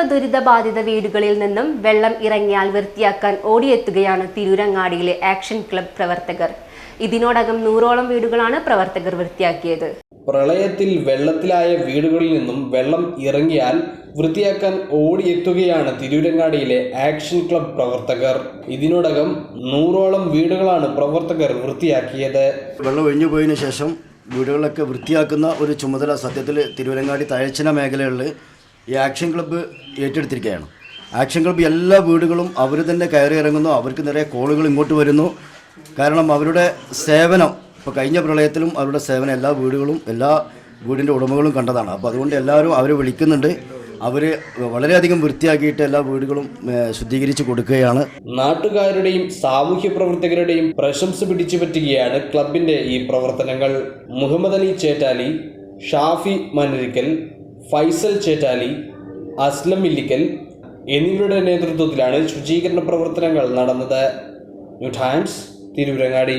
വെള്ളപ്പൊക്ക ദുരിതബാധിത വീടുകളിൽ നിന്നും വെള്ളം ഇറങ്ങിയാൽ വൃത്തിയാക്കാൻ ഓടിയെത്തുകയാണ് തിരൂരങ്ങാടിയിലെ ആക്ഷൻ ക്ലബ് പ്രവർത്തകർ. ഇതിനോടകം 100ഓളം വീടുകളാണ് പ്രവർത്തകർ വൃത്തിയാക്കിയത്. പ്രളയത്തിൽ വെള്ളത്തിലായ വീടുകളിൽ നിന്നും വെള്ളം ഇറങ്ങിയാൽ വൃത്തിയാക്കാൻ ഓടിയെത്തുകയാണ് തിരൂരങ്ങാടിയിലെ ആക്ഷൻ ക്ലബ് പ്രവർത്തകർ. ഇതിനോടകം 100ഓളം വീടുകളാണ് പ്രവർത്തകർ വൃത്തിയാക്കിയത്. വെള്ളം ഒഴിഞ്ഞു പോയതിനു ശേഷം വീടുകളൊക്കെ വൃത്തിയാക്കുന്ന ഒരു ചുമതല സത്യത്തിൽ തിരൂരങ്ങാടി താഴ്ചന മേഖലകളിൽ ഈ ആക്ഷൻ ക്ലബ്ബ് ഏറ്റെടുത്തിരിക്കുകയാണ്. ആക്ഷൻ ക്ലബ്ബ് എല്ലാ വീടുകളും അവർ തന്നെ കയറി ഇറങ്ങുന്നു. അവർക്ക് നിറയെ കോളുകൾ ഇങ്ങോട്ട് വരുന്നു. കാരണം അവരുടെ സേവനം ഇപ്പോൾ കഴിഞ്ഞ പ്രളയത്തിലും അവരുടെ സേവനം എല്ലാ വീടുകളും എല്ലാ വീടിൻ്റെ ഉടമകളും കണ്ടതാണ്. അപ്പോൾ അതുകൊണ്ട് എല്ലാവരും അവരെ വിളിക്കുന്നുണ്ട്. അവർ വളരെയധികം വൃത്തിയാക്കിയിട്ട് എല്ലാ വീടുകളും ശുദ്ധീകരിച്ച് കൊടുക്കുകയാണ്. നാട്ടുകാരുടെയും സാമൂഹ്യ പ്രവർത്തകരുടെയും പ്രശംസ പിടിച്ചു പറ്റുകയാണ് ക്ലബിൻ്റെ ഈ പ്രവർത്തനങ്ങൾ. മുഹമ്മദ് അലി ചേറ്റാലി, ഷാഫി മനരിക്കൽ, ഫൈസൽ ചേറ്റാലി, അസ്ലം ഇല്ലിക്കൽ എന്നിവരുടെ നേതൃത്വത്തിലാണ് ശുചീകരണ പ്രവർത്തനങ്ങൾ നടന്നത്. New times, Tirurangadi.